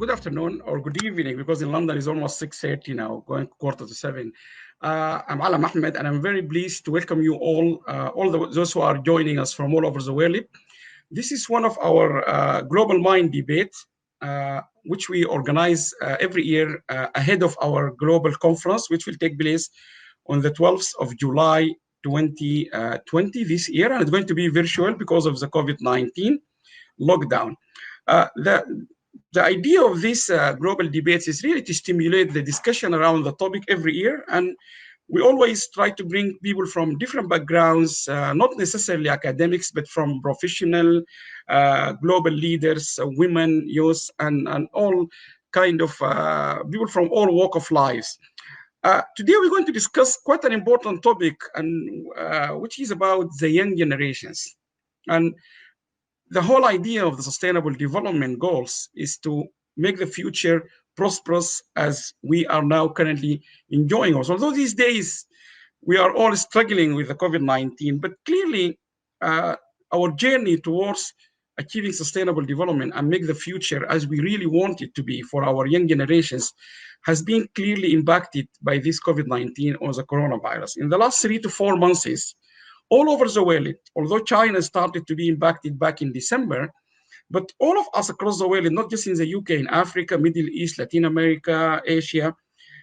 good afternoon or good evening, because in London it's almost 6:30 now, going quarter to 7. I'm Alam Ahmed, and I'm very pleased to welcome you those who are joining us from all over the world. This is one of our Global Mind debates, which we organize every year ahead of our global conference, which will take place on the 12th of July 2020 this year, and it's going to be virtual because of the COVID-19 lockdown. The idea of this global debates is really to stimulate the discussion around the topic every year, and we always try to bring people from different backgrounds, not necessarily academics, but from professional, global leaders, women, youth, and all kind of people from all walk of lives. Today we're going to discuss quite an important topic, and which is about the young generations. And the whole idea of the Sustainable Development Goals is to make the future prosperous as we are now currently enjoying us. Although these days we are all struggling with the COVID-19, but clearly our journey towards achieving sustainable development and make the future as we really want it to be for our young generations has been clearly impacted by this COVID-19 or the coronavirus. In the last 3 to 4 months, all over the world, although China started to be impacted back in December, but all of us across the world, not just in the UK, in Africa, Middle East, Latin America, Asia,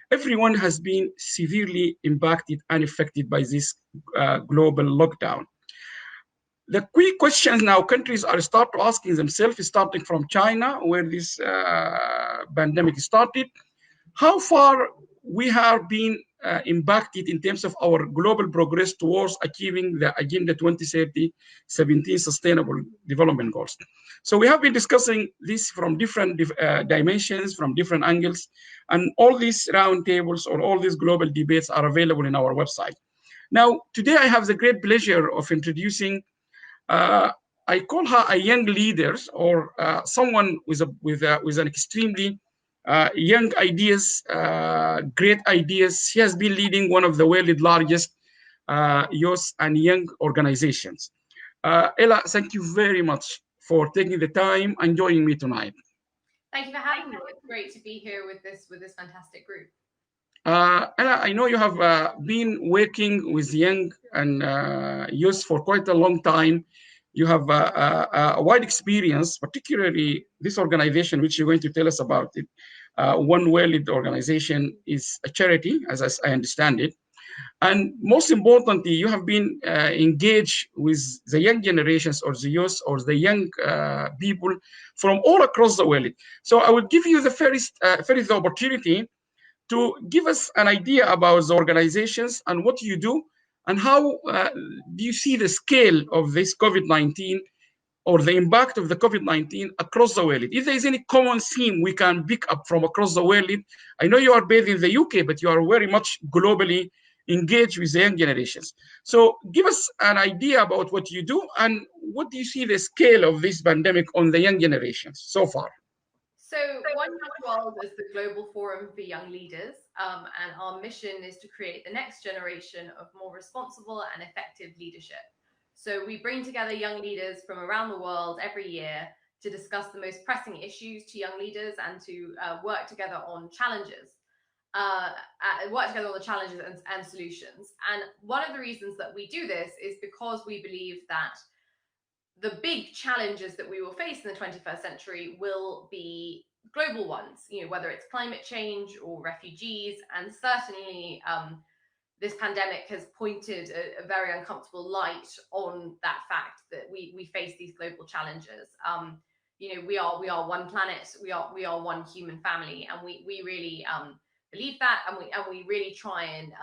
everyone has been severely impacted and affected by this global lockdown. The key questions now countries are asking themselves, starting from China, where this pandemic started, how far we have been impacted in terms of our global progress towards achieving the Agenda 2030 17 Sustainable Development Goals. So we have been discussing this from different dimensions, from different angles, and all these roundtables or all these global debates are available in our website. Now, today I have the great pleasure of introducing, I call her a young leader, or someone with an extremely young ideas, great ideas. She has been leading one of the world's largest youth and young organizations. Ella, thank you very much for taking the time and joining me tonight. Thank you for having me. It's great to be here with this fantastic group. Ella, I know you have been working with young and youth for quite a long time. You have a wide experience, particularly this organization, which you're going to tell us about it. One World organization is a charity, as I understand it. And most importantly, you have been engaged with the young generations or the youth or the young people from all across the world. So I will give you the first opportunity to give us an idea about the organizations and what you do, and how do you see the scale of this COVID-19 or the impact of the COVID-19 across the world? If there is any common theme we can pick up from across the world. I know you are based in the UK, but you are very much globally engaged with the young generations. So give us an idea about what you do, and what do you see the scale of this pandemic on the young generations so far? So One Young World is the global forum for young leaders, and our mission is to create the next generation of more responsible and effective leadership. So we bring together young leaders from around the world every year to discuss the most pressing issues to young leaders and to work together on challenges. And solutions. And one of the reasons that we do this is because we believe that the big challenges that we will face in the 21st century will be global ones, whether it's climate change or refugees. And certainly this pandemic has pointed a very uncomfortable light on that fact that we face these global challenges. We are one planet, we are one human family, and we really believe that, and we really try and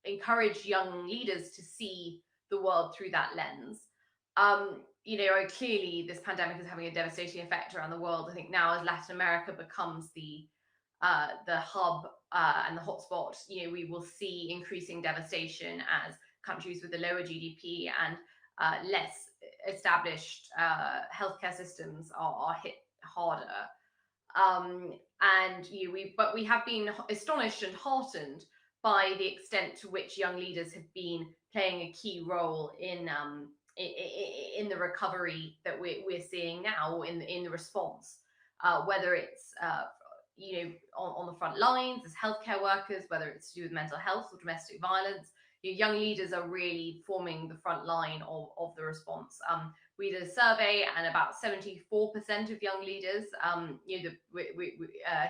encourage young leaders to see the world through that lens. Clearly this pandemic is having a devastating effect around the world. I think now, as Latin America becomes the hub and the hotspot, we will see increasing devastation as countries with a lower GDP and less established healthcare systems are hit harder. But we have been astonished and heartened by the extent to which young leaders have been playing a key role in the recovery that we're seeing now, in the response. whether it's on the front lines as healthcare workers, whether it's to do with mental health or domestic violence. Young leaders are really forming the front line of the response. We did a survey, and about 74% of young leaders, I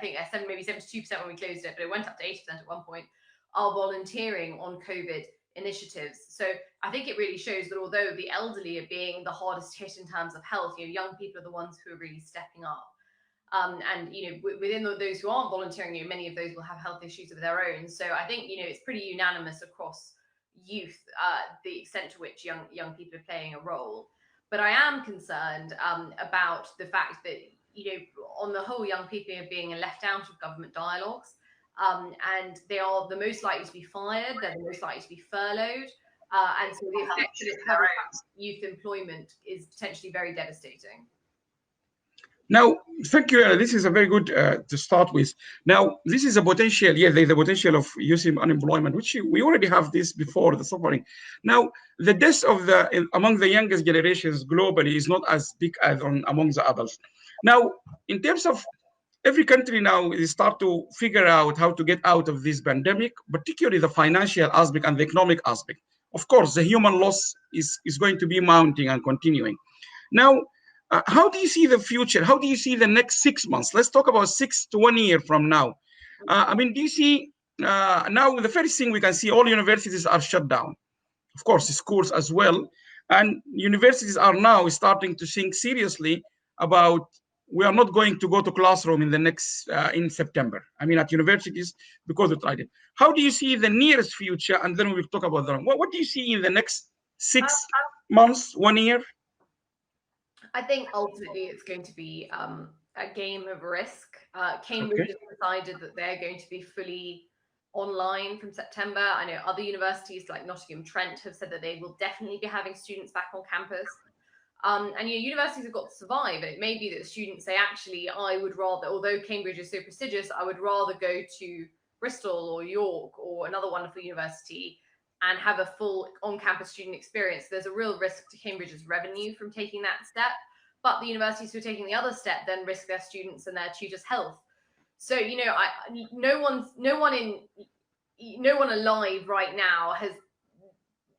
think maybe 72% when we closed it, but it went up to 80% at one point, are volunteering on COVID initiatives. So I think it really shows that although the elderly are being the hardest hit in terms of health, young people are the ones who are really stepping up. And within those who aren't volunteering, many of those will have health issues of their own. So I think it's pretty unanimous across youth the extent to which young people are playing a role. But I am concerned about the fact that on the whole, young people are being left out of government dialogues, and they are the most likely to be fired. They're the most likely to be furloughed, and so the effect that it has on youth employment is potentially very devastating. Now, thank you. This is a very good to start with. Now, this is a potential, there's a potential of using unemployment, which we already have this before the suffering. Now, the death of among the youngest generations globally is not as big as among the adults. Now, in terms of every country now is start to figure out how to get out of this pandemic, particularly the financial aspect and the economic aspect. Of course, the human loss is going to be mounting and continuing. Now, how do you see the future? How do you see the next 6 months? Let's talk about 6 to 1 year from now. Do you see now the first thing we can see, all universities are shut down. Of course, schools as well. And universities are now starting to think seriously about we are not going to go to classroom in the next in September. At universities, because we tried it. How do you see the nearest future? And then we'll talk about that. What do you see in the next 6 months, 1 year? I think ultimately it's going to be a game of risk. Cambridge has decided that they're going to be fully online from September. I know other universities like Nottingham Trent have said that they will definitely be having students back on campus. And universities have got to survive. And it may be that students say, actually, I would rather, although Cambridge is so prestigious, I would rather go to Bristol or York or another wonderful university and have a full on-campus student experience. There's a real risk to Cambridge's revenue from taking that step. But the universities who are taking the other step then risk their students and their tutors' health. So, no one alive right now has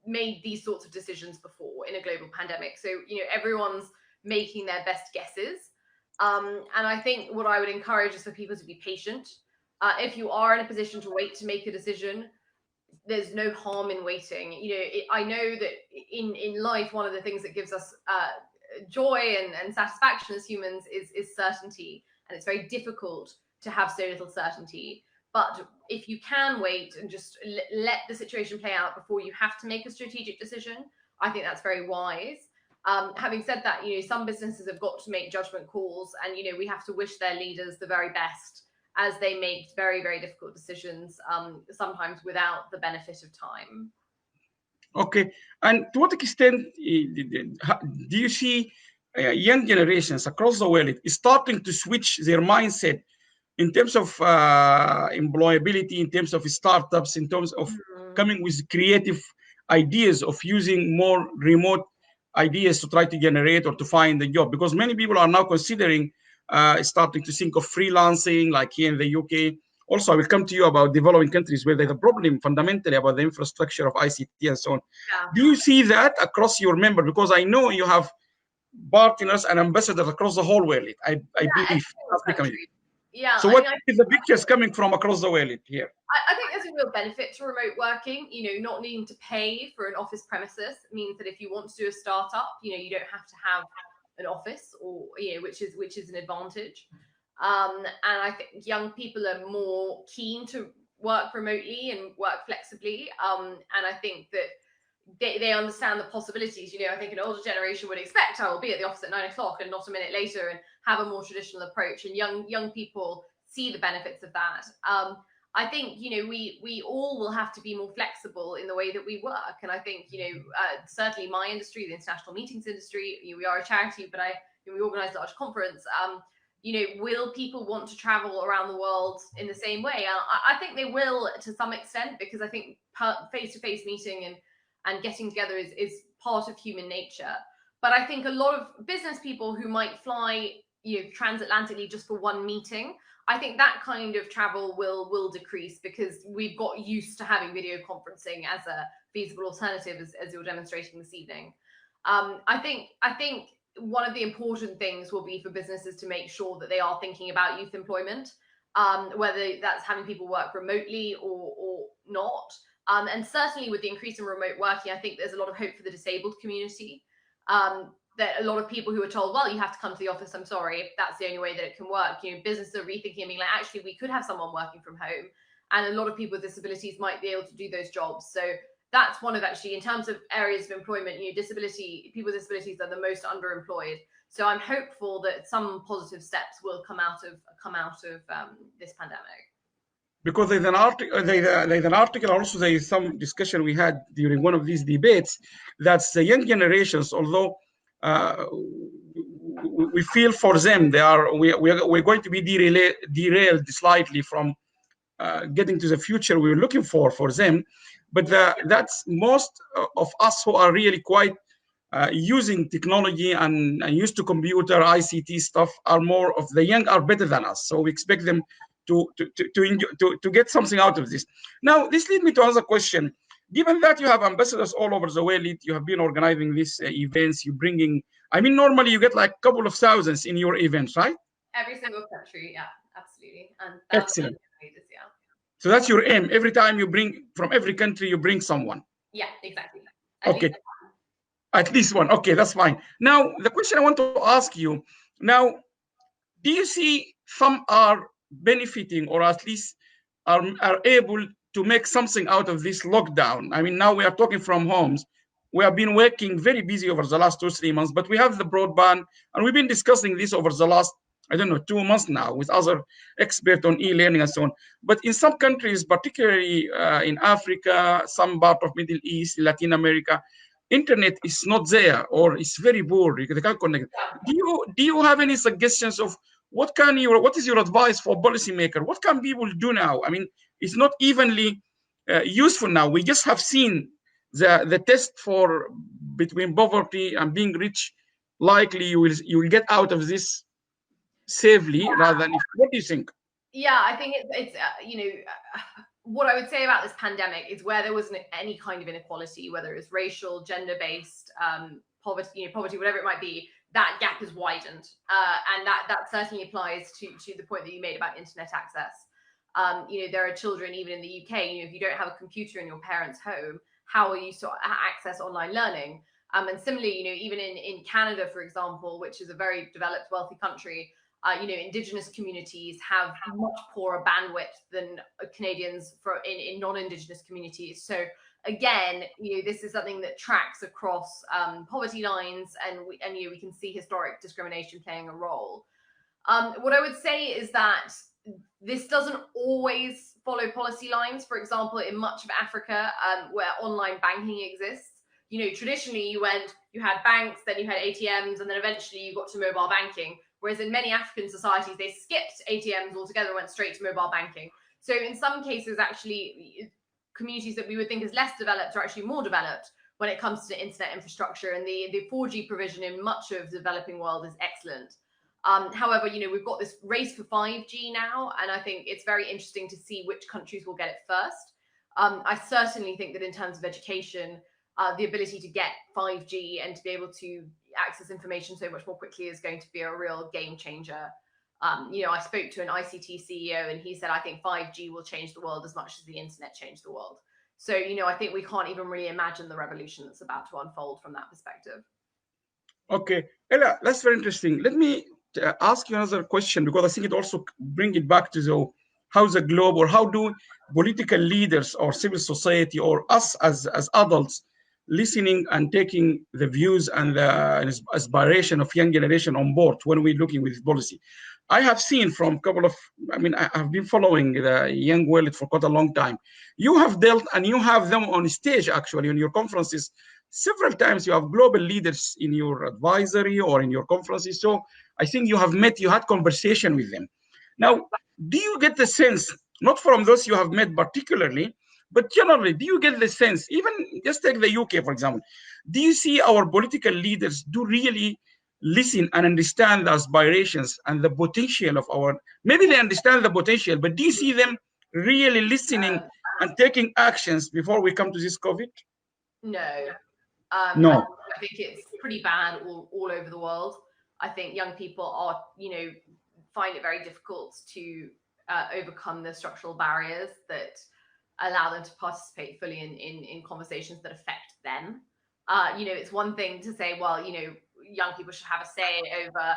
made these sorts of decisions before in a global pandemic. So, everyone's making their best guesses. And I think what I would encourage is for people to be patient. If you are in a position to wait to make a decision, there's no harm in waiting. I know that in life, one of the things that gives us joy and satisfaction as humans is certainty. And it's very difficult to have so little certainty. But if you can wait and just let the situation play out before you have to make a strategic decision, I think that's very wise. Having said that, some businesses have got to make judgment calls, and we have to wish their leaders the very best as they make very, very difficult decisions, sometimes without the benefit of time. Okay. And to what extent do you see young generations across the world is starting to switch their mindset in terms of employability, in terms of startups, in terms of coming with creative ideas of using more remote ideas to try to generate or to find a job? Because many people are now considering starting to think of freelancing, like here in the UK. Also, I will come to you about developing countries where there's a problem fundamentally about the infrastructure of ICT and so on. Yeah. Do you see that across your members? Because I know you have partners and ambassadors across the whole world, I believe. Yeah. So what is the pictures coming from across the world here? I think there's a real benefit to remote working. Not needing to pay for an office premises means that if you want to do a startup, you don't have to have an office, or which is an advantage. And I think young people are more keen to work remotely and work flexibly. And I think that they understand the possibilities. I think an older generation would expect I will be at the office at 9 o'clock and not a minute later, and have a more traditional approach. And young people see the benefits of that. I think, we all will have to be more flexible in the way that we work. And I think, certainly my industry, the international meetings industry, we are a charity, but we organize a large conference. Will people want to travel around the world in the same way? I think they will to some extent, because I think face-to-face meeting and getting together is part of human nature. But I think a lot of business people who might fly transatlantically just for one meeting. I think that kind of travel will decrease because we've got used to having video conferencing as a feasible alternative, as you're demonstrating this evening. I think one of the important things will be for businesses to make sure that they are thinking about youth employment, whether that's having people work remotely or not. And certainly with the increase in remote working, I think there's a lot of hope for the disabled community. That a lot of people who are told, well, you have to come to the office, I'm sorry, if that's the only way that it can work. Businesses are rethinking and being like, actually, we could have someone working from home. And a lot of people with disabilities might be able to do those jobs. So that's one of actually, in terms of areas of employment, people with disabilities are the most underemployed. So I'm hopeful that some positive steps will come out of this pandemic. Because there's an article also, there is some discussion we had during one of these debates that the young generations, although we feel for them, we're going to be derailed slightly from getting to the future we were looking for them. But that's most of us who are really quite using technology and used to computer ICT stuff are more of the young are better than us. So we expect them to get something out of this. Now, this leads me to another question. Given that you have ambassadors all over the world, you have been organizing these events, normally you get like a couple of thousands in your events, right? Every single country, yeah, absolutely. And excellent. Leaders, yeah. So that's your aim. Every time you bring from every country, you bring someone. Yeah, exactly. At least one. Okay, that's fine. Now, the question I want to ask you now, do you see some are benefiting or at least are able to make something out of this lockdown? Now we are talking from homes. We have been working very busy over the last 2-3 months, but we have the broadband, and we've been discussing this over the last, 2 months now with other experts on e-learning and so on. But in some countries, particularly in Africa, some part of Middle East, Latin America, internet is not there or it's very poor. They can't connect. Do you have any suggestions of what is your advice for policymakers? What can people do now? It's not evenly useful now. We just have seen the test for between poverty and being rich. Likely you will get out of this safely rather than. What do you think? Yeah, I think it's what I would say about this pandemic is where there wasn't any kind of inequality, whether it's racial, gender-based, poverty, whatever it might be, that gap has widened, and that certainly applies to the point that you made about internet access. There are children even in the UK. If you don't have a computer in your parents' home, how will you access online learning? And similarly, even in Canada, for example, which is a very developed, wealthy country, Indigenous communities have much poorer bandwidth than Canadians in non-Indigenous communities. So again, this is something that tracks across poverty lines, and we can see historic discrimination playing a role. What I would say is that this doesn't always follow policy lines. For example, in much of Africa, where online banking exists, traditionally you had banks, then you had ATMs, and then eventually you got to mobile banking. Whereas in many African societies, they skipped ATMs altogether and went straight to mobile banking. So in some cases, actually, communities that we would think is less developed are actually more developed when it comes to internet infrastructure. And the 4G provision in much of the developing world is excellent. However, we've got this race for 5G now, and I think it's very interesting to see which countries will get it first. I certainly think that in terms of education, the ability to get 5G and to be able to access information so much more quickly is going to be a real game changer. I spoke to an ICT CEO and he said, I think 5G will change the world as much as the internet changed the world. So, I think we can't even really imagine the revolution that's about to unfold from that perspective. Okay, Ella, that's very interesting. Let me ask you another question, because I think it also bring it back to how the globe, or how do political leaders or civil society or us as adults listening and taking the views and the aspiration of young generation on board when we're looking with policy. I have seen from a couple of, I have been following the young world for quite a long time. You have dealt, and you have them on stage actually in your conferences several times. You have global leaders in your advisory or in your conferences. So I think you had conversation with them. Now, do you get the sense, not from those you have met particularly, but generally, do you get the sense, even just take the UK, for example, do you see our political leaders do really listen and understand the aspirations and the potential of our, maybe they understand the potential, but do you see them really listening and taking actions before we come to this COVID? No. No. I think it's pretty bad all over the world. I think young people are, find it very difficult to overcome the structural barriers that allow them to participate fully in conversations that affect them. It's one thing to say, well, young people should have a say over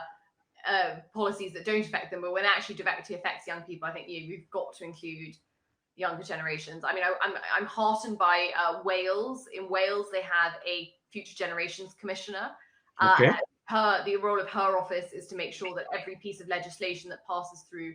policies that don't affect them, but when it actually directly affects young people, I think we've got to include younger generations. I mean, I'm heartened by Wales. In Wales, they have a Future Generations Commissioner. Okay. The role of her office is to make sure that every piece of legislation that passes through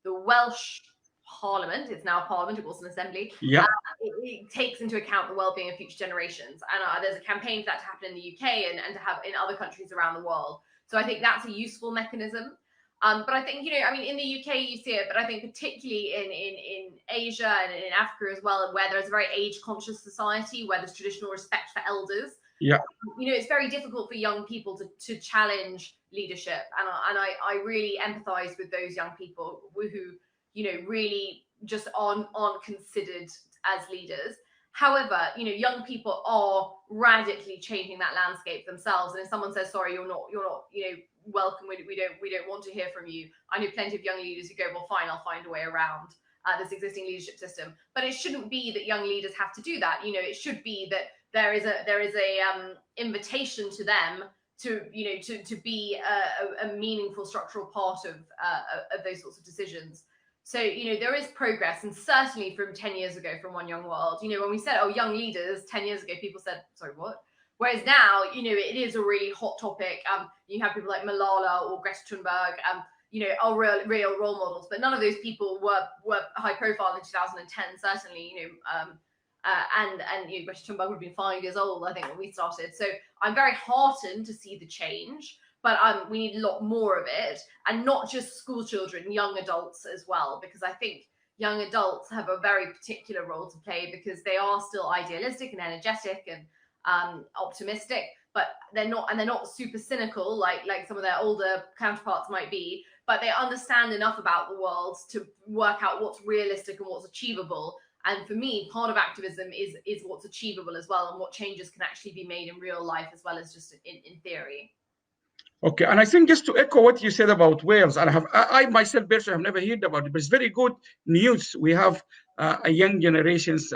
the Welsh Parliament, it's now Parliament, it wasn't Assembly, yeah, it takes into account the well-being of future generations. And there's a campaign for that to happen in the UK and to have in other countries around the world. So I think that's a useful mechanism. But I think, in the UK you see it, but I think particularly in Asia and in Africa as well, where there's a very age-conscious society, where there's traditional respect for elders. Yeah. It's very difficult for young people to challenge leadership. And I really empathize with those young people who really just aren't considered as leaders. However, young people are radically changing that landscape themselves. And if someone says, sorry, you're not, welcome, we don't want to hear from you. I know plenty of young leaders who go, well, fine, I'll find a way around this existing leadership system. But it shouldn't be that young leaders have to do that. It should be that there is a invitation to them to be a meaningful structural part of those sorts of decisions. So, there is progress, and certainly from 10 years ago from One Young World, when we said, oh, young leaders, 10 years ago, people said, sorry, what? Whereas now, it is a really hot topic. You have people like Malala or Greta Thunberg, are real role models, but none of those people were high profile in 2010, certainly, and Greta Thunberg would have been 5 years old, I think, when we started. So I'm very heartened to see the change, but we need a lot more of it, and not just school children, young adults as well, because I think young adults have a very particular role to play because they are still idealistic and energetic and optimistic, but they're not super cynical like some of their older counterparts might be, but they understand enough about the world to work out what's realistic and what's achievable. And for me, part of activism is what's achievable as well, and what changes can actually be made in real life as well as just in theory. Okay, and I think just to echo what you said about Wales, and I myself personally have never heard about it, but it's very good news. We have a young generation's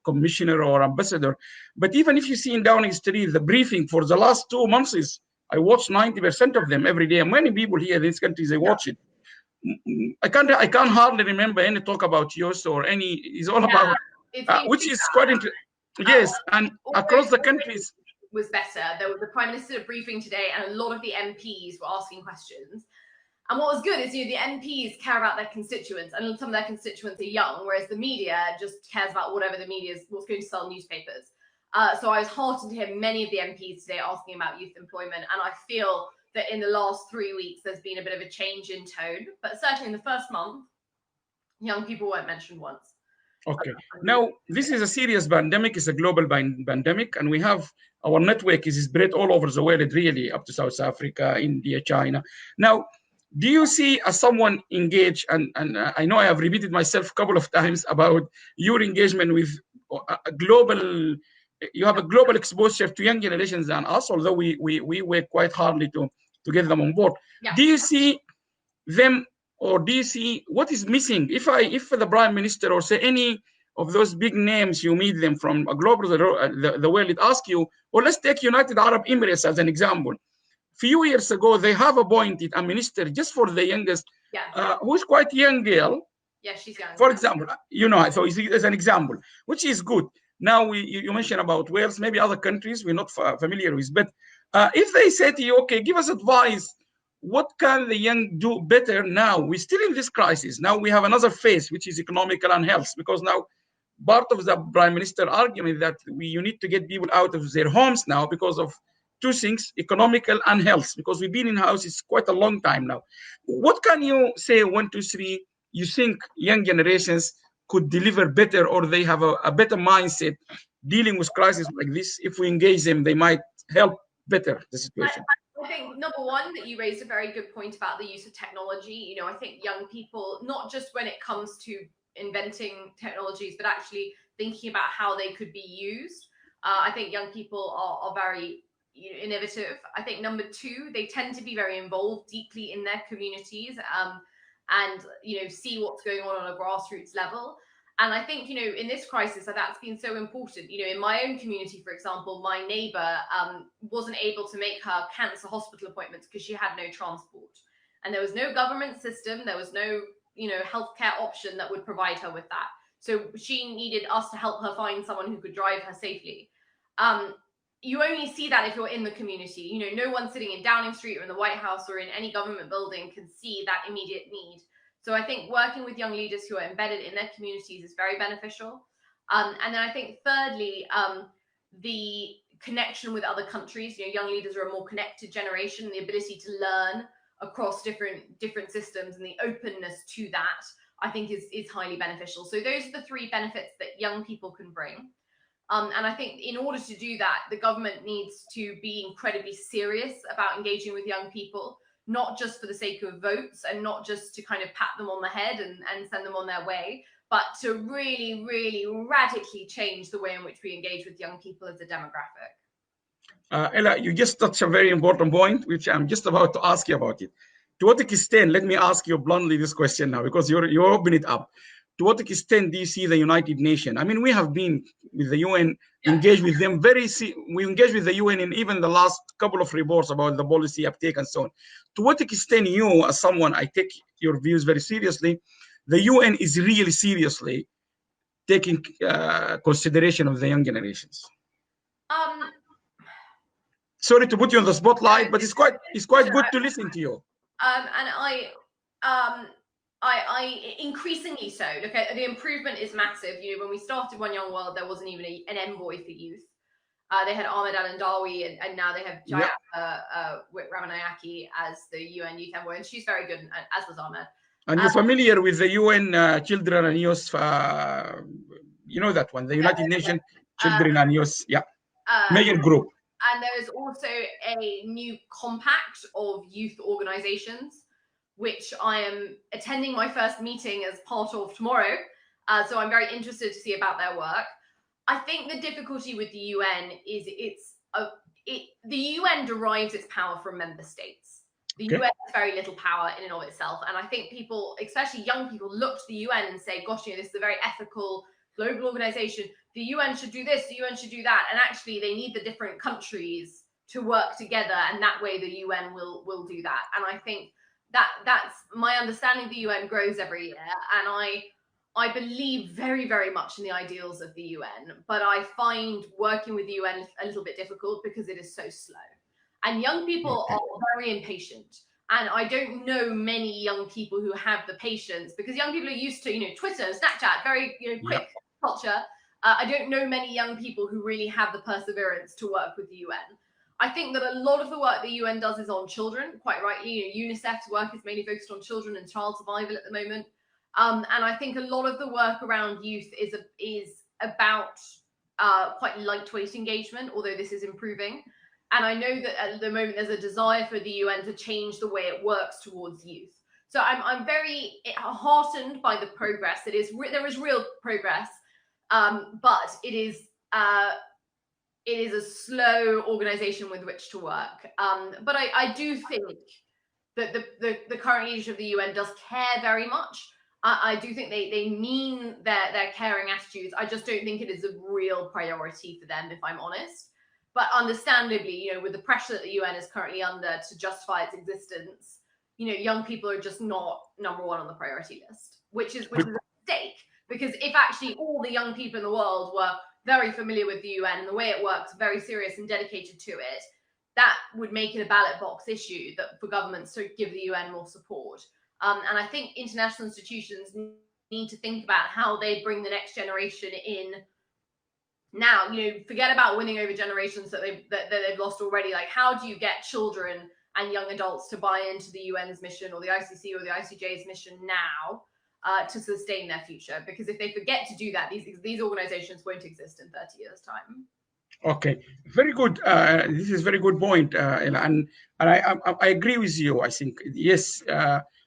commissioner or ambassador. But even if you see in Downing Street, the briefing for the last 2 months, I watch 90% of them every day. And many people here in this country, they watch it. I can't hardly remember any talk about youth or any. It's all about, which is quite interesting. Yes, and across the countries. Was better. There was the Prime Minister briefing today, and a lot of the MPs were asking questions. And what was good is, the MPs care about their constituents, and some of their constituents are young, whereas the media just cares about what's going to sell newspapers. So I was heartened to hear many of the MPs today asking about youth employment, and I feel that in the last 3 weeks there's been a bit of a change in tone, but certainly in the first month, young people weren't mentioned once. Okay. Now, this is a serious pandemic. It's a global pandemic, and we have our network is spread all over the world, really, up to South Africa, India, China. Now, do you see as someone engaged, and I know I have repeated myself a couple of times about your engagement with a global, you have a global exposure to young generations than us, although we work quite hardly to get them on board. Yeah. Do you see them, or do you see what is missing? If the Prime Minister or say any of those big names you meet them from a global the world, it ask you, or let's take United Arab Emirates as an example. Few years ago, they have appointed a minister just for the youngest, who's quite young girl. Yeah, she's young. For example, so as an example, which is good. Now you mentioned about Wales, maybe other countries we're not familiar with, but if they say to you, okay, give us advice, what can the young do better now? We're still in this crisis. Now we have another phase, which is economical and health, because now part of the Prime Minister argument that you need to get people out of their homes now because of two things, economical and health, because we've been in houses quite a long time now. What can you say, 1, 2, 3, you think young generations could deliver better, or they have a better mindset dealing with crises like this? If we engage them, they might help better the situation. I think number one, that you raised a very good point about the use of technology. You know, I think young people, not just when it comes to inventing technologies, but actually thinking about how they could be used. I think young people are very innovative. I think number two, they tend to be very involved deeply in their communities, and see what's going on a grassroots level. And I think, in this crisis, that's been so important. In my own community, for example, my neighbor wasn't able to make her cancer hospital appointments because she had no transport. And there was no government system. There was no, healthcare option that would provide her with that. So she needed us to help her find someone who could drive her safely. You only see that if you're in the community. No one sitting in Downing Street or in the White House or in any government building can see that immediate need. So I think working with young leaders who are embedded in their communities is very beneficial. And then I think thirdly, the connection with other countries. Young leaders are a more connected generation, and the ability to learn across different systems and the openness to that, I think is highly beneficial. So those are the three benefits that young people can bring. And I think in order to do that, the government needs to be incredibly serious about engaging with young people, not just for the sake of votes and not just to kind of pat them on the head and send them on their way, but to really, really radically change the way in which we engage with young people as a demographic. Ella, you just touched a very important point, which I'm just about to ask you about it. To what extent, let me ask you bluntly this question now, because you're opening it up. To what extent do you see the United Nations? I mean, we have been with the UN, engaged with them we engaged with the UN in even the last couple of reports about the policy uptake and so on. To what extent you, as someone, I take your views very seriously, the UN is really seriously taking consideration of the young generations? Sorry to put you on the spotlight, but it's quite good to listen to you. And I increasingly so. Look, the improvement is massive. When we started One Young World, there wasn't even an envoy for youth. They had Ahmed Al-Andawi, and now they have Jaya Ramanayake as the UN Youth Envoy, and she's very good, as was Ahmed. And you're familiar with the UN Children and Youth, you know that one, the United Nations Children and Youth, major group. And there is also a new compact of youth organizations, which I am attending my first meeting as part of tomorrow. So I'm very interested to see about their work. I think the difficulty with the UN is the UN derives its power from member states. The UN has very little power in and of itself. And I think people, especially young people, look to the UN and say, gosh, this is a very ethical global organization. The UN should do this, the UN should do that. And actually they need the different countries to work together. And that way the UN will do that. And I think that's my understanding of the UN grows every year. And I believe very, very much in the ideals of the UN, but I find working with the UN a little bit difficult because it is so slow. And young people are very impatient. And I don't know many young people who have the patience, because young people are used to, Twitter, Snapchat, very quick culture. I don't know many young people who really have the perseverance to work with the UN. I think that a lot of the work the UN does is on children, quite rightly. UNICEF's work is mainly focused on children and child survival at the moment. And I think a lot of the work around youth is about quite lightweight engagement, although this is improving. And I know that at the moment there's a desire for the UN to change the way it works towards youth. So I'm very heartened by the progress. There is real progress, but it is a slow organization with which to work. But I do think that the current leadership of the UN does care very much. I do think they mean their caring attitudes. I just don't think it is a real priority for them, if I'm honest. But understandably, with the pressure that the UN is currently under to justify its existence, young people are just not number one on the priority list, which is a mistake. Because if actually all the young people in the world were very familiar with the UN and the way it works, very serious and dedicated to it, that would make it a ballot box issue for governments to give the UN more support. And I think international institutions need to think about how they bring the next generation in now. Forget about winning over generations that they've lost already. Like, how do you get children and young adults to buy into the UN's mission or the ICC or the ICJ's mission now to sustain their future? Because if they forget to do that, these organizations won't exist in 30 years' time. Okay, very good. This is very good point, Ella, and I agree with you. I think yes,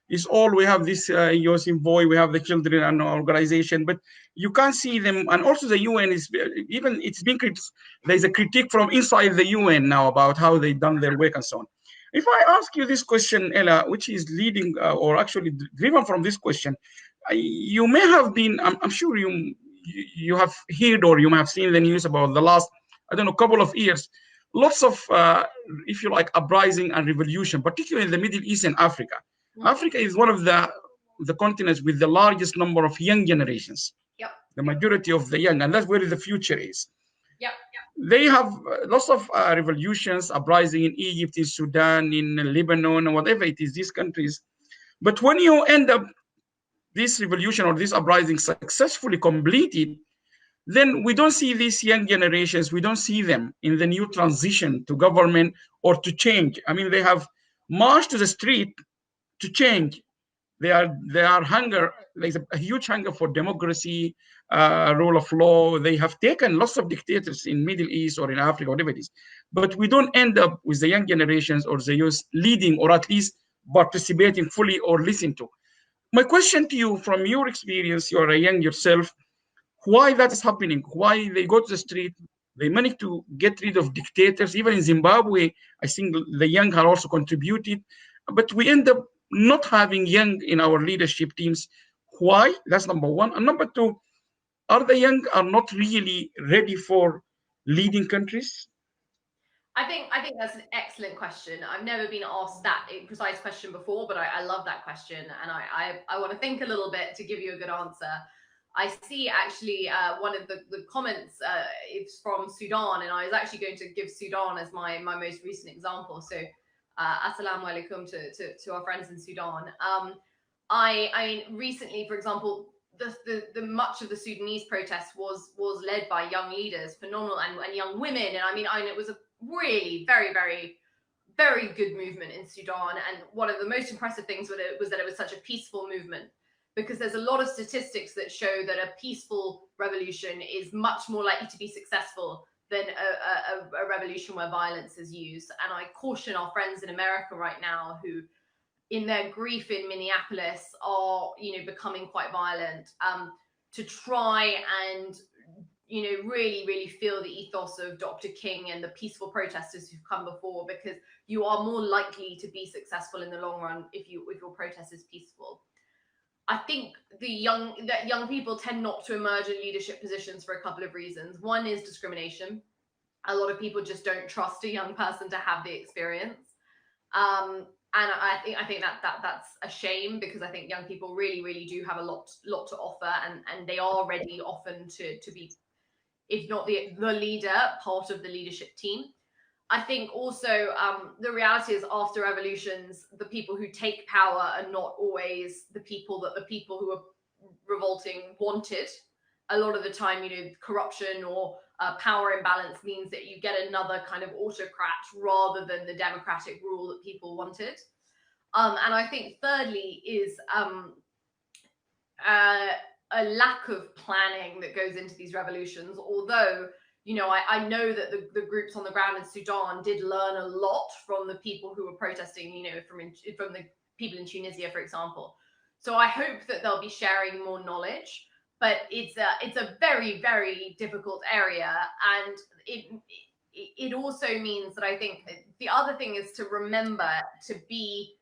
it's all we have this youth boy, we have the children and organization, but you can't see them. And also the UN is even it's been there's a critique from inside the UN now about how they done their work and so on. If I ask you this question, Ella, which is leading or actually driven from this question, you may have been. I'm sure you have heard or you may have seen the news about the last, I don't know, couple of years, lots of, if you like, uprising and revolution, particularly in the Middle East and Africa. Mm-hmm. Africa is one of the continents with the largest number of young generations. Yep. The majority of the young, and that's where the future is. Yep. They have lots of revolutions, uprising in Egypt, in Sudan, in Lebanon, or whatever it is, these countries. But when you end up this revolution or this uprising successfully completed, then we don't see these young generations, we don't see them in the new transition to government or to change. I mean, they have marched to the street to change. They are hunger, there's a huge hunger for democracy, rule of law. They have taken lots of dictators in Middle East or in Africa, whatever it is. But we don't end up with the young generations or the youth leading or at least participating fully or listening to. My question to you, from your experience, you are a young yourself, why that is happening, why they go to the street, they manage to get rid of dictators. Even in Zimbabwe, I think the young have also contributed, but we end up not having young in our leadership teams. Why? That's number one. And number two, are the young are not really ready for leading countries? I think that's an excellent question. I've never been asked that precise question before, but I love that question, and I want to think a little bit to give you a good answer. I see actually one of the comments is from Sudan, and I was actually going to give Sudan as my most recent example. So assalamu alaikum to our friends in Sudan. I mean, recently, for example, the much of the Sudanese protest was led by young leaders, phenomenal, and young women. And I mean, it was a really very, very, very good movement in Sudan. And one of the most impressive things with it was that it was such a peaceful movement, because there's a lot of statistics that show that a peaceful revolution is much more likely to be successful than a revolution where violence is used. And I caution our friends in America right now who, in their grief in Minneapolis, are, becoming quite violent, to try and, really, really feel the ethos of Dr. King and the peaceful protesters who've come before, because you are more likely to be successful in the long run if your protest is peaceful. I think that young people tend not to emerge in leadership positions for a couple of reasons. One is discrimination. A lot of people just don't trust a young person to have the experience. And I think that's a shame, because I think young people really, really do have a lot to offer, and they are ready often to be, if not the leader, part of the leadership team. I think also the reality is, after revolutions, the people who take power are not always the people who are revolting wanted. A lot of the time, corruption or power imbalance means that you get another kind of autocrat rather than the democratic rule that people wanted. And I think thirdly is a lack of planning that goes into these revolutions. Although, I know that the groups on the ground in Sudan did learn a lot from the people who were protesting, from the people in Tunisia, for example. So I hope that they'll be sharing more knowledge. But it's a very, very difficult area, and it also means that I think the other thing is to remember to be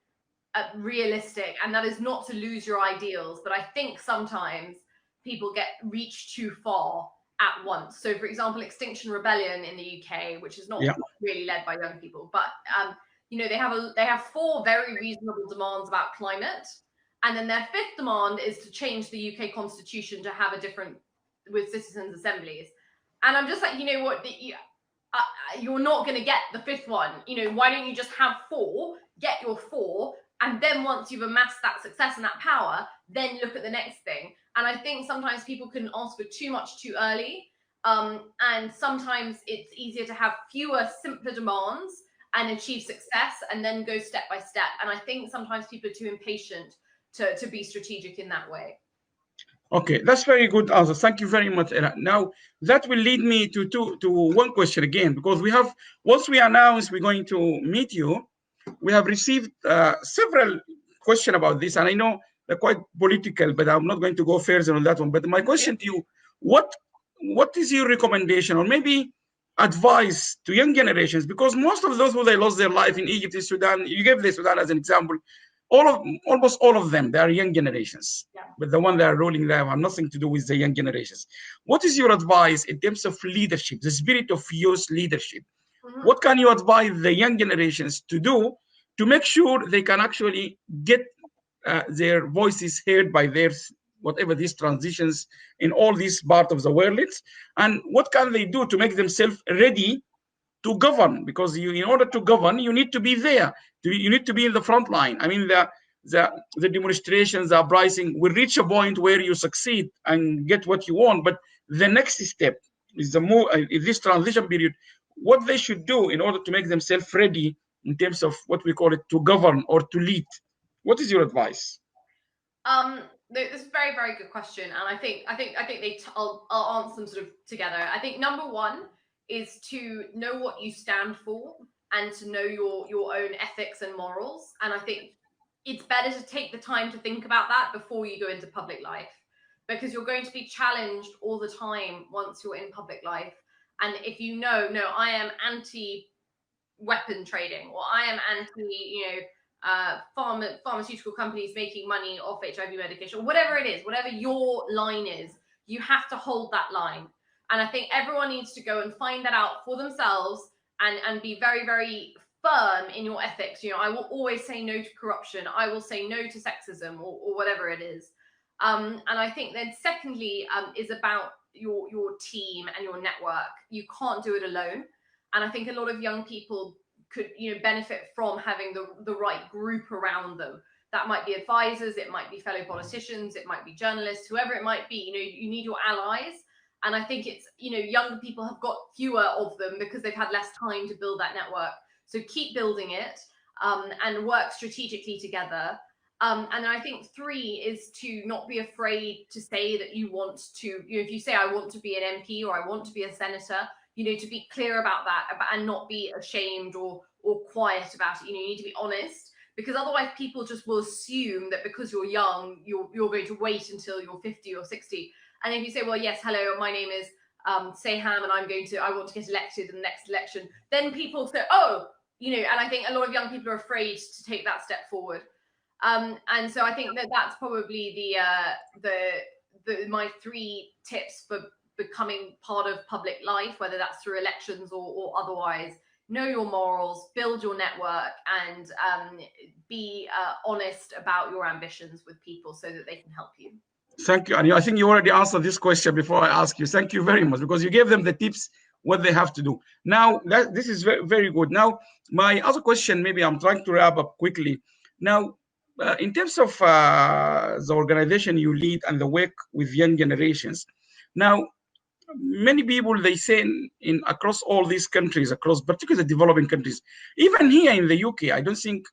realistic, and that is not to lose your ideals. But I think sometimes people reach too far at once. So, for example, Extinction Rebellion in the UK, which is not really led by young people, but they have 4 very reasonable demands about climate. And then their 5th demand is to change the UK constitution to have with citizens' assemblies. And I'm just like, what, you're not going to get the 5th one. Why don't you just have 4, get your 4, and then once you've amassed that success and that power, then look at the next thing. And I think sometimes people can ask for too much too early. And sometimes it's easier to have fewer, simpler demands and achieve success and then go step by step. And I think sometimes people are too impatient to be strategic in that way. Okay, that's very good answer. Thank you very much, Ella. Now, that will lead me to one question again, because we have, once we announce we're going to meet you, we have received several questions about this, and I know they're quite political, but I'm not going to go further on that one. But my question to you, what is your recommendation, or maybe advice to young generations? Because most of those who they lost their life in Egypt, in Sudan, you gave the Sudan as an example, almost all of them, they are young generations. Yeah. But the one that are ruling them have nothing to do with the young generations. What is your advice in terms of leadership, the spirit of youth leadership? Mm-hmm. What can you advise the young generations to do to make sure they can actually get their voices heard by their whatever these transitions in all these parts of the world? And what can they do to make themselves ready to govern? Because in order to govern, you need to be there. You need to be in the front line. I mean, the demonstrations, the uprising will reach a point where you succeed and get what you want. But the next step is this transition period, what they should do in order to make themselves ready in terms of what we call it, to govern or to lead. What is your advice? This is a very, very good question, and I think I'll answer them sort of together. I think number one is to know what you stand for and to know your own ethics and morals. And I think it's better to take the time to think about that before you go into public life, because you're going to be challenged all the time once you're in public life. And if you know, no, I am anti weapon trading, or I am anti, pharmaceutical companies making money off HIV medication, or whatever it is, whatever your line is, you have to hold that line. And I think everyone needs to go and find that out for themselves and be very, very firm in your ethics. I will always say no to corruption. I will say no to sexism, or whatever it is. And I think then secondly is about your team and your network. You can't do it alone. And I think a lot of young people could benefit from having the right group around them. That might be advisors, it might be fellow politicians, it might be journalists, whoever it might be. You need your allies. And I think it's, younger people have got fewer of them because they've had less time to build that network. So keep building it and work strategically together. And I think three is to not be afraid to say that you want to, if you say, I want to be an MP or I want to be a senator, to be clear about that and not be ashamed or quiet about it. You need to be honest, because otherwise people just will assume that because you're young, you're going to wait until you're 50 or 60. And if you say, well, yes, hello, my name is Seyham, and I want to get elected in the next election, then people say, oh, and I think a lot of young people are afraid to take that step forward. And so I think that's probably my three tips for becoming part of public life, whether that's through elections or otherwise. Know your morals, build your network, and be honest about your ambitions with people so that they can help you. Thank you. And I think you already answered this question before I ask you. Thank you very much, because you gave them the tips, what they have to do. Now, this is very, very good. Now, my other question, maybe I'm trying to wrap up quickly. Now, in terms of the organization you lead and the work with young generations, now, many people, they say in across all these countries, across particularly the developing countries, even here in the UK, I don't think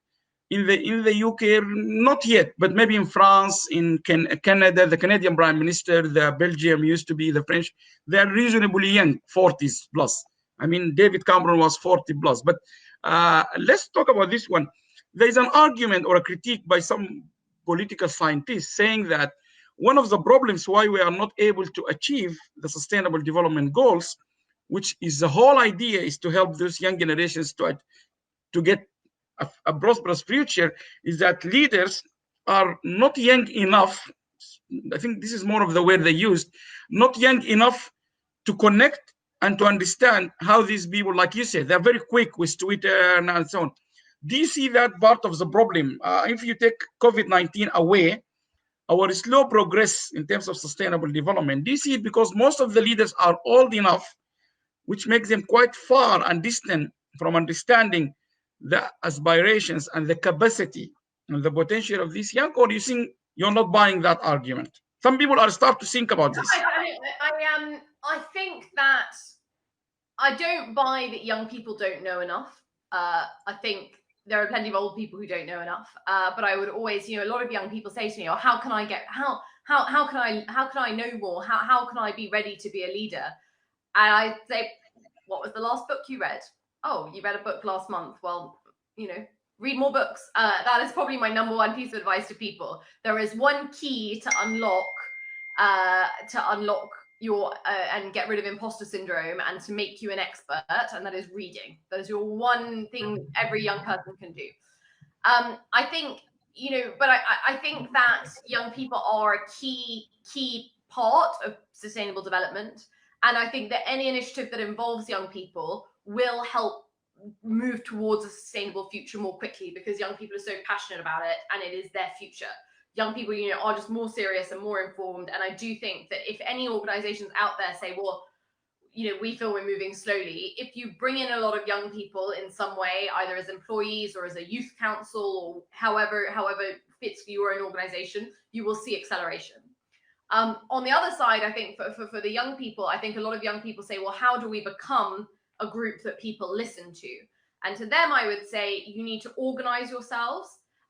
in the UK, not yet, but maybe in France, in Canada, the Canadian Prime Minister, the Belgium used to be, the French, they are reasonably young, 40s plus. I mean, David Cameron was 40 plus. But let's talk about this one. There is an argument or a critique by some political scientists saying that one of the problems why we are not able to achieve the sustainable development goals, which is the whole idea, is to help those young generations to get a prosperous future, is that leaders are not young enough. I think this is more of the word they used, not young enough to connect and to understand how these people, like you said, they're very quick with Twitter and so on. Do you see that part of the problem? If you take COVID-19 away, our slow progress in terms of sustainable development, do you see it because most of the leaders are old enough, which makes them quite far and distant from understanding the aspirations and the capacity and the potential of these young? Or do you think you're not buying that argument? Some people are start to think about this. I think that I don't buy that young people don't know enough. I think there are plenty of old people who don't know enough. But I would always, a lot of young people say to me, "Oh, how how can I know more? How can I be ready to be a leader? And I say, what was the last book you read? Oh, you read a book last month. Well, read more books. That is probably my number one piece of advice to people. There is one key to unlock your and get rid of imposter syndrome and to make you an expert, and that is reading. That is your one thing every young person can do. I think, but I think that young people are a key part of sustainable development. And I think that any initiative that involves young people will help move towards a sustainable future more quickly, because young people are so passionate about it and it is their future. Young people, are just more serious and more informed. And I do think that if any organizations out there say, well, we feel we're moving slowly, if you bring in a lot of young people in some way, either as employees or as a youth council or however fits for your own organization, you will see acceleration. On the other side, I think for the young people, I think a lot of young people say, well, how do we become a group that people listen to? And to them, I would say you need to organize yourselves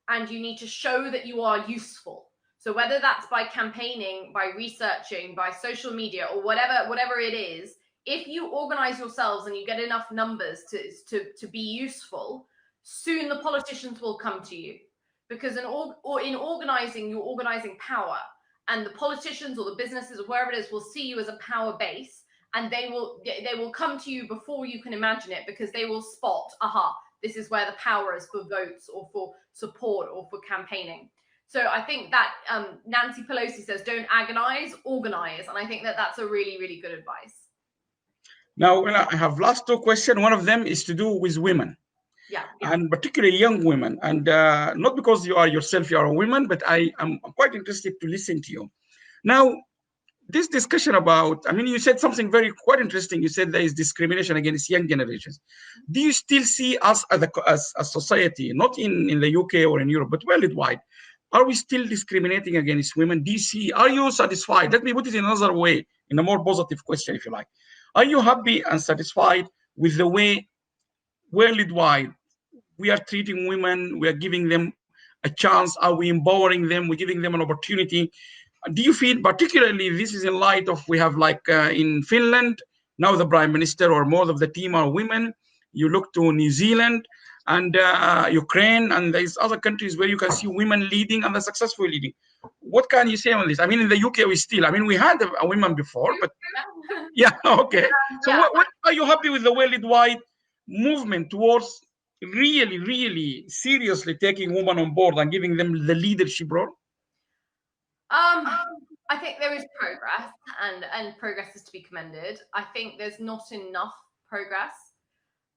and you need to show that you are useful. So whether that's by campaigning, by researching, by social media, or whatever it is, if you organize yourselves and you get enough numbers to be useful, soon the politicians will come to you. Because in organizing, you're organizing power. And the politicians or the businesses or wherever it is will see you as a power base, and they will come to you before you can imagine it, because they will spot, aha, this is where the power is for votes or for support or for campaigning. So I think that Nancy Pelosi says, don't agonize, organize. And I think that that's a really, really good advice. Now, I have last two questions. One of them is to do with women. Yeah. And particularly young women. And not because you are a woman, but I am quite interested to listen to you. Now, this discussion about, you said something quite interesting. You said there is discrimination against young generations. Do you still see us as a society, not in the UK or in Europe, but worldwide, are we still discriminating against women? Are you satisfied? Let me put it in another way, in a more positive question, if you like. Are you happy and satisfied with the way worldwide we are treating women? We are giving them a chance. Are we empowering them? We're giving them an opportunity. Do you feel, particularly this is in light of, we have in Finland, now the prime minister or more of the team are women. You look to New Zealand and Ukraine, and there's other countries where you can see women leading and they're successfully leading. What can you say on this? In the UK, we had a woman before, but yeah, okay. So yeah. What are you happy with the worldwide movement towards really, really seriously taking women on board and giving them the leadership role? I think there is progress, and progress is to be commended. I think there's not enough progress,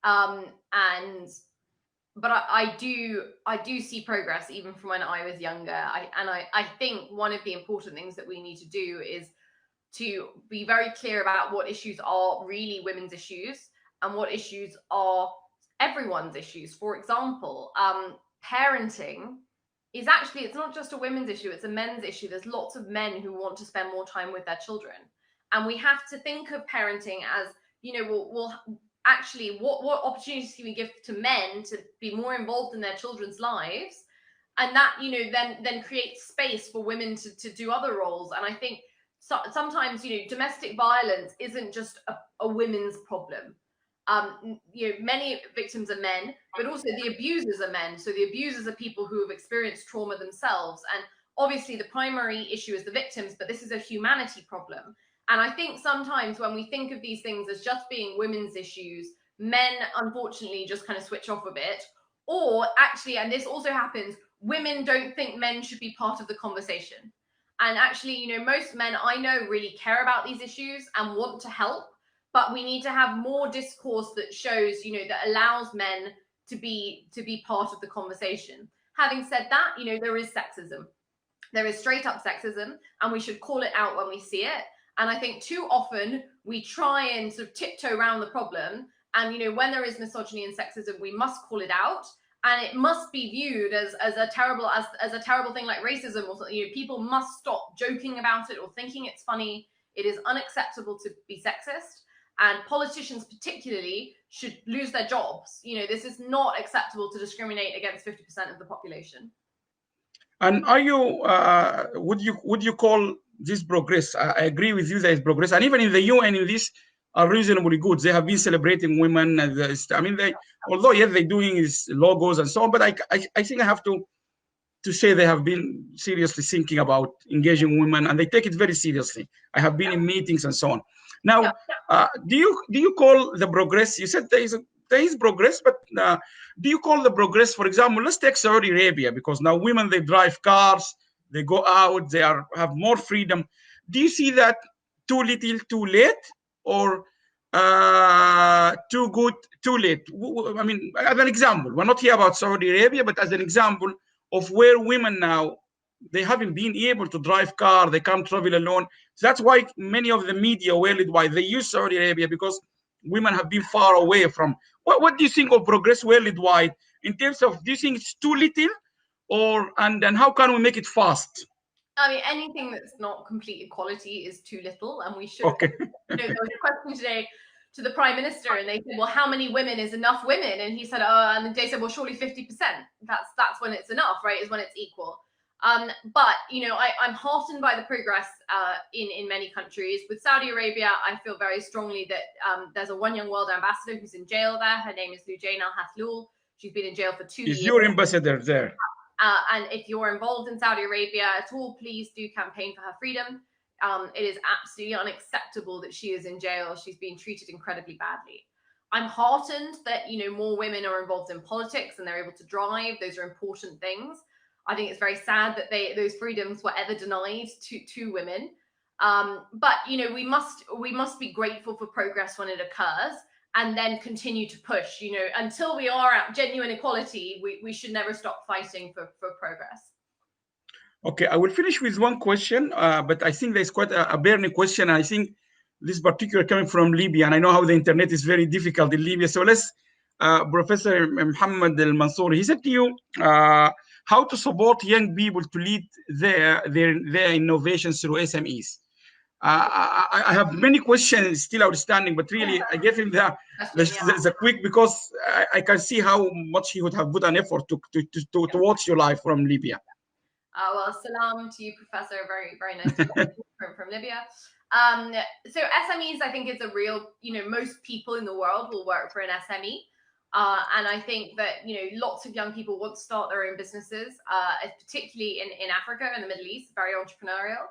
but I do see progress even from when I was younger. I think one of the important things that we need to do is to be very clear about what issues are really women's issues and what issues are everyone's issues. For example, parenting is actually, it's not just a women's issue, it's a men's issue. There's lots of men who want to spend more time with their children. And we have to think of parenting as, we'll actually, what opportunities can we give to men to be more involved in their children's lives? And that, then creates space for women to do other roles. And I think sometimes, domestic violence isn't just a women's problem. Many victims are men, but also the abusers are men. So the abusers are people who have experienced trauma themselves. And obviously the primary issue is the victims, but this is a humanity problem. And I think sometimes when we think of these things as just being women's issues, men unfortunately just kind of switch off a bit. Or actually, and this also happens, women don't think men should be part of the conversation. And actually, most men I know really care about these issues and want to help. But we need to have more discourse that shows, that allows men to be part of the conversation. Having said that, there is sexism. There is straight up sexism, and we should call it out when we see it. And I think too often we try and sort of tiptoe around the problem. And, when there is misogyny and sexism, we must call it out. And it must be viewed as a terrible thing like racism or something. People must stop joking about it or thinking it's funny. It is unacceptable to be sexist. And politicians particularly should lose their jobs. This is not acceptable to discriminate against 50% of the population. And are you would you call this progress? I agree with you that it's progress, and even in the UN, in this are reasonably good. They have been celebrating women. I mean, they although yes, they're doing is logos and so on, but I think I have to say they have been seriously thinking about engaging women, and they take it very seriously. I have been in meetings and so on. Now, do you call the progress? You said there is progress, but do you call the progress? For example, let's take Saudi Arabia, because now women, they drive cars, they go out, they have more freedom. Do you see that too little, too late, or too good, too late? I mean, as an example, we're not here about Saudi Arabia, but as an example of where women now, they haven't been able to drive car, they can't travel alone. So that's why many of the media worldwide, they use Saudi Arabia, because women have been far away from. What do you think of progress worldwide in terms of, do you think it's too little, or and then how can we make it fast? I mean, anything that's not complete equality is too little, and we should. Okay. There was a question today to the Prime Minister, and they said, "Well, how many women is enough women?" And he said, "Oh," and they said, "Well, surely 50%. That's when it's enough, right? Is when it's equal." But I'm heartened by the progress in many countries. With Saudi Arabia, I feel very strongly that there's a One Young World ambassador who's in jail there. Her name is Lujain Al Hathloul. She's been in jail for 2 years. Is your ambassador there? And if you're involved in Saudi Arabia at all, please do campaign for her freedom. It is absolutely unacceptable that she is in jail. She's being treated incredibly badly. I'm heartened that more women are involved in politics and they're able to drive. Those are important things. I think it's very sad that those freedoms were ever denied to women. But we must be grateful for progress when it occurs, and then continue to push. Until we are at genuine equality, we should never stop fighting for progress. Okay, I will finish with one question, but I think there's quite a burning question. And I think this particular coming from Libya, and I know how the internet is very difficult in Libya. So let's, Professor Mohammed Al Mansour, he said to you, how to support young people to lead their innovations through SMEs. I have many questions still outstanding, but really I gave him the quick, because I can see how much he would have put an effort to watch your live from Libya. Well, salam to you, Professor. Very, very nice to from Libya. So SMEs, I think, is a real, most people in the world will work for an SME. And I think that, lots of young people want to start their own businesses, particularly in Africa and the Middle East, very entrepreneurial.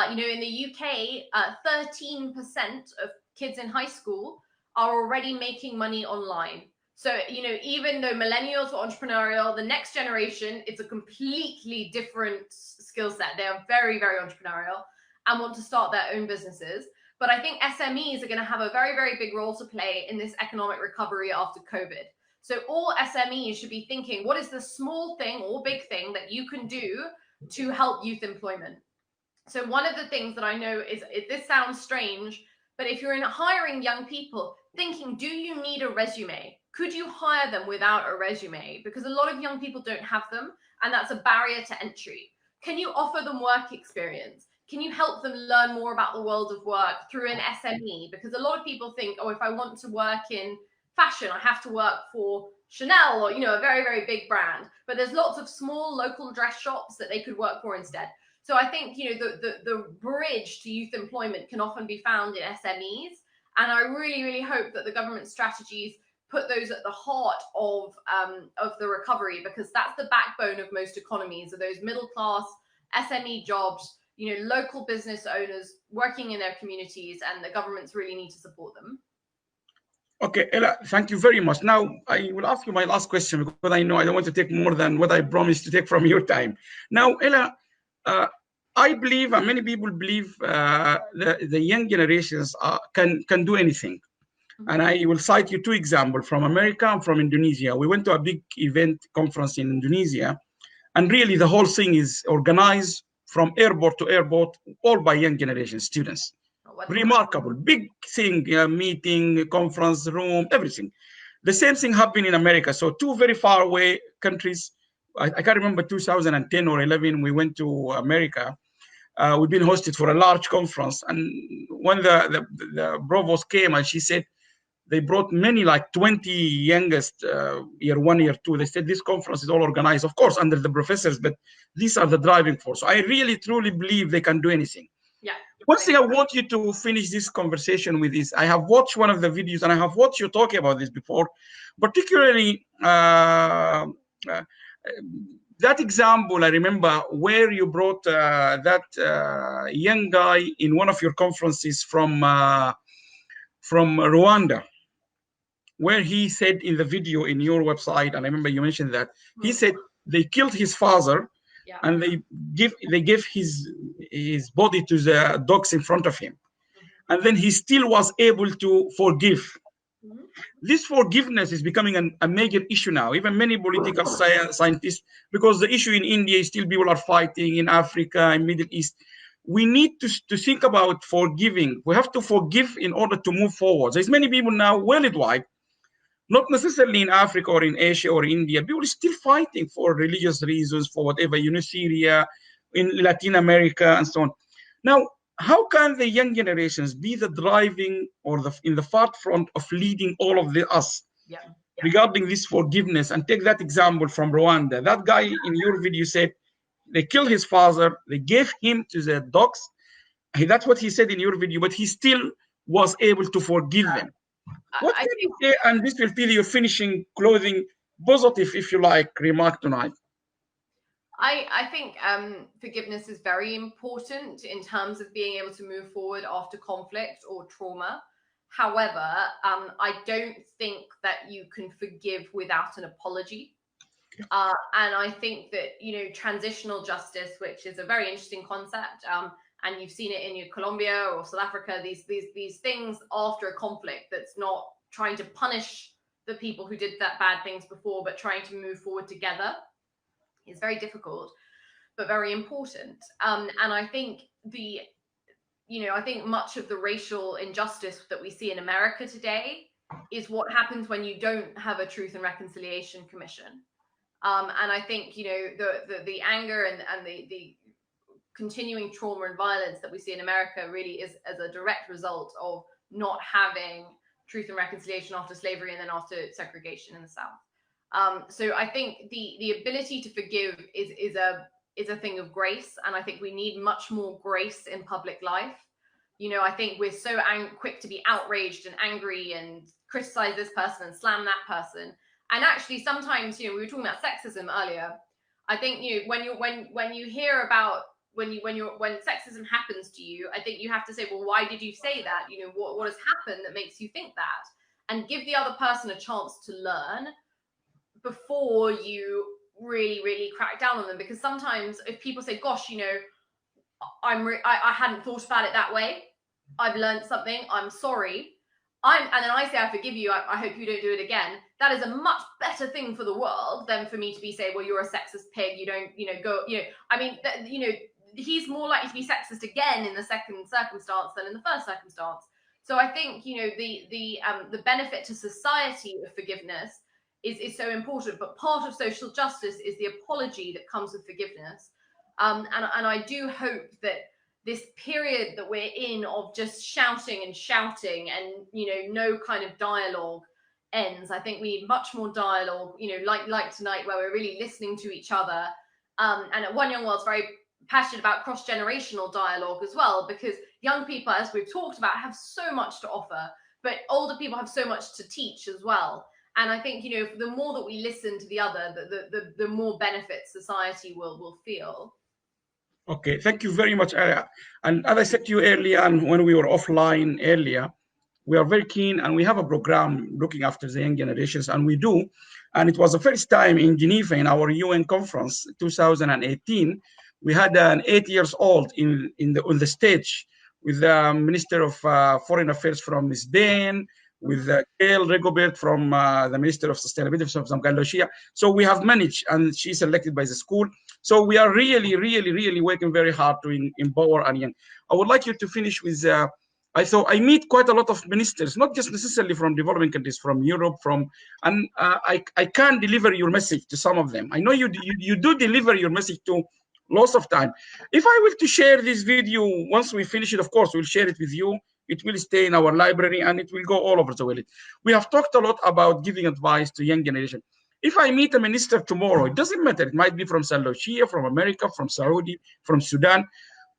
In the UK, 13% of kids in high school are already making money online. So, even though millennials are entrepreneurial, the next generation, it's a completely different skill set. They are very, very entrepreneurial and want to start their own businesses. But I think SMEs are going to have a very, very big role to play in this economic recovery after COVID. So all SMEs should be thinking, what is the small thing or big thing that you can do to help youth employment? So one of the things that I know is this sounds strange, but if you're hiring young people, thinking, do you need a resume? Could you hire them without a resume? Because a lot of young people don't have them, and that's a barrier to entry. Can you offer them work experience? Can you help them learn more about the world of work through an SME? Because a lot of people think, oh, if I want to work in fashion, I have to work for Chanel or, a very, very big brand. But there's lots of small local dress shops that they could work for instead. So I think, the bridge to youth employment can often be found in SMEs. And I really, really hope that the government strategies put those at the heart of the recovery, because that's the backbone of most economies, are those middle class SME jobs, local business owners working in their communities, and the governments really need to support them. Okay, Ella, thank you very much. Now, I will ask you my last question, because I know I don't want to take more than what I promised to take from your time. Now, Ella, I believe, and many people believe, the young generations can do anything. And I will cite you two examples from America and from Indonesia. We went to a big event conference in Indonesia, and really the whole thing is organized from airport to airport, all by young generation students. Remarkable, big thing, meeting, conference room, everything. The same thing happened in America. So two very far away countries. I can't remember 2010 or 11, we went to America. We've been hosted for a large conference. And when the provost came, and she said, They brought many, like 20 youngest, year 1, year 2. They said this conference is all organized, of course, under the professors, but these are the driving force. So I really, truly believe they can do anything. Yeah. One thing I want you to finish this conversation with is, I have watched one of the videos and I have watched you talking about this before, particularly that example I remember where you brought that young guy in one of your conferences from Rwanda, where he said in the video in your website, and I remember you mentioned that, he said they killed his father, yeah, and they gave his body to the dogs in front of him, and then he still was able to forgive. This forgiveness is becoming a major issue now. Even many political scientists, because the issue in India is still people are fighting, in Africa, in Middle East. We need to think about forgiving. We have to forgive in order to move forward. There's many people now worldwide, not necessarily in Africa or in Asia or India, people are still fighting for religious reasons, for whatever, Syria, in Latin America, and so on. Now, how can the young generations be the driving or in the forefront of leading all of us regarding this forgiveness? And take that example from Rwanda. That guy in your video said they killed his father, they gave him to the dogs. That's what he said in your video, but he still was able to forgive them. What can you say? And this will be your finishing clothing positive, if you like, remark tonight. I think forgiveness is very important in terms of being able to move forward after conflict or trauma. However, I don't think that you can forgive without an apology. And I think that, transitional justice, which is a very interesting concept, and you've seen it in Colombia or South Africa, these things after a conflict that's not trying to punish the people who did that bad things before, but trying to move forward together, is very difficult, but very important. And I think I think much of the racial injustice that we see in America today is what happens when you don't have a Truth and Reconciliation Commission. And I think, the anger and the continuing trauma and violence that we see in America really is as a direct result of not having truth and reconciliation after slavery and then after segregation in the South. So I think the ability to forgive is a thing of grace, and I think we need much more grace in public life. I think we're so quick to be outraged and angry and criticize this person and slam that person. And actually, sometimes, we were talking about sexism earlier. I think when you hear about when sexism happens to you, I think you have to say, well, why did you say that? What has happened that makes you think that? And give the other person a chance to learn before you really, really crack down on them. Because sometimes if people say, gosh, I hadn't thought about it that way, I've learned something, I'm sorry, and then I say I forgive you, I hope you don't do it again, that is a much better thing for the world than for me to be saying, well, you're a sexist pig, you don't, he's more likely to be sexist again in the second circumstance than in the first circumstance. So I think, the benefit to society of forgiveness is so important, but part of social justice is the apology that comes with forgiveness. And I do hope that this period that we're in of just shouting and, no kind of dialogue ends. I think we need much more dialogue, like tonight, where we're really listening to each other. And at One Young World's very passionate about cross-generational dialogue as well, because young people, as we've talked about, have so much to offer, but older people have so much to teach as well. And I think, the more that we listen to the other, the more benefits society will feel. Okay, thank you very much, Aya. And as I said to you earlier, and when we were offline earlier, we are very keen, and we have a program looking after the young generations, and we do. And it was the first time in Geneva in our UN conference, 2018, we had an 8-year-old on the stage with the Minister of Foreign Affairs from Spain, with Gail Rigobert from the Minister of Sustainability from Zamgaldoshia. So we have managed, and she's elected by the school. So we are really, really, really working very hard to empower and young. I would like you to finish with, I meet quite a lot of ministers, not just necessarily from developing countries, from Europe, and I can deliver your message to some of them. I know you do deliver your message to loss of time. If I were to share this video, once we finish it, of course, we'll share it with you. It will stay in our library and it will go all over the world. We have talked a lot about giving advice to young generation. If I meet a minister tomorrow, it doesn't matter. It might be from Saudi Arabia, from America, from Saudi, from Sudan.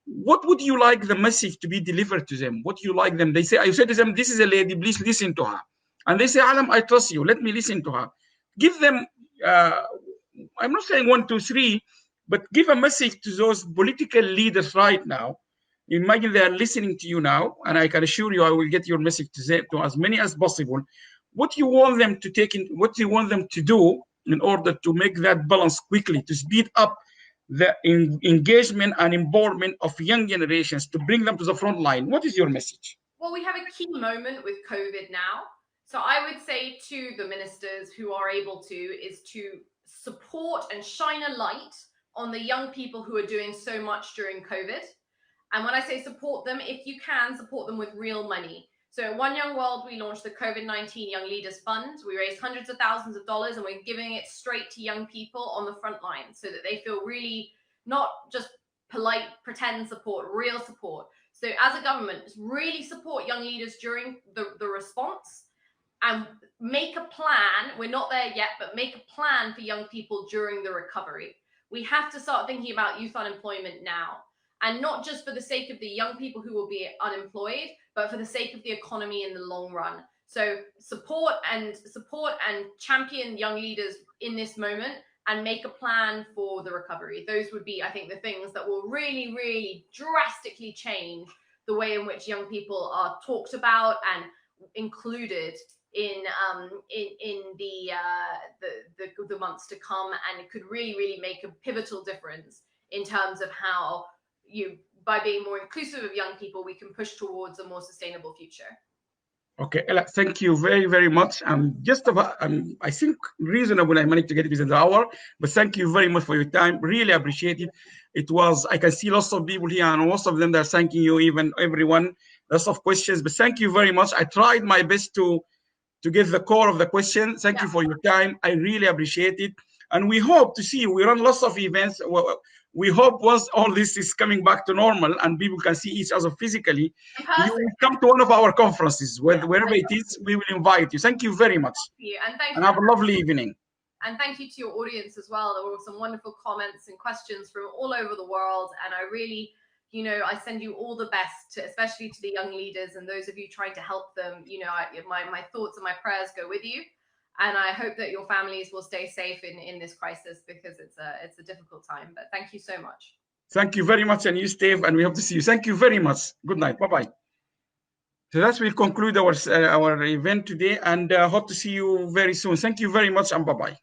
What would you like the message to be delivered to them? What you like them? They say, I said to them, this is a lady, please listen to her. And they say, Alam, I trust you. Let me listen to her. Give them, I'm not saying 1, 2, 3, but give a message to those political leaders right now. Imagine they are listening to you now, and I can assure you I will get your message to as many as possible. What you want them to take in, what you want them to do in order to make that balance quickly, to speed up the engagement and involvement of young generations, to bring them to the front line. What is your message? Well, we have a key moment with COVID now. So I would say to the ministers who are able to, is to support and shine a light on the young people who are doing so much during COVID. And when I say support them, if you can, support them with real money. So at One Young World, we launched the COVID-19 Young Leaders Fund. We raised hundreds of thousands of dollars, and we're giving it straight to young people on the front line so that they feel really not just polite, pretend support, real support. So as a government, really support young leaders during the response and make a plan. We're not there yet, but make a plan for young people during the recovery. We have to start thinking about youth unemployment now. And not just for the sake of the young people who will be unemployed, but for the sake of the economy in the long run. So support and champion young leaders in this moment and make a plan for the recovery. Those would be, I think, the things that will really, really drastically change the way in which young people are talked about and included in the months to come. And it could really, really make a pivotal difference in terms of how by being more inclusive of young people, we can push towards a more sustainable future. Okay, Ella, thank you very, very much. Just about, I think reasonable I managed to get it within the hour, but thank you very much for your time. Really appreciate it. It was, I can see lots of people here and most of them they're thanking you, even everyone, lots of questions, but thank you very much. I tried my best to get the core of the question. Thank you for your time. I really appreciate it. And we hope to see you. We run lots of events. We hope once all this is coming back to normal and people can see each other physically, you will come to one of our conferences, wherever it is, we will invite you. Thank you very much. Thank you. And have a lovely evening. And thank you to your audience as well. There were some wonderful comments and questions from all over the world. And I really, I send you all the best, especially to the young leaders and those of you trying to help them. My thoughts and my prayers go with you. And I hope that your families will stay safe in this crisis because it's a difficult time. But thank you so much. Thank you very much, and you stay, and we hope to see you. Thank you very much. Good night. Bye-bye. So that will conclude our event today, and hope to see you very soon. Thank you very much, and bye-bye.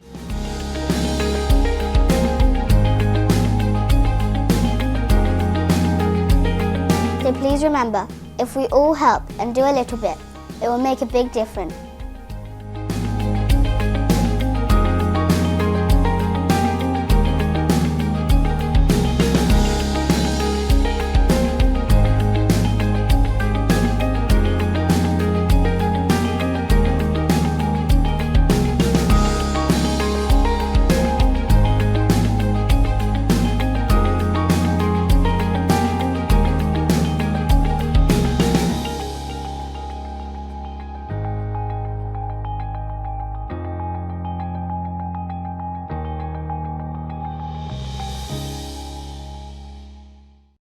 So please remember, if we all help and do a little bit, it will make a big difference.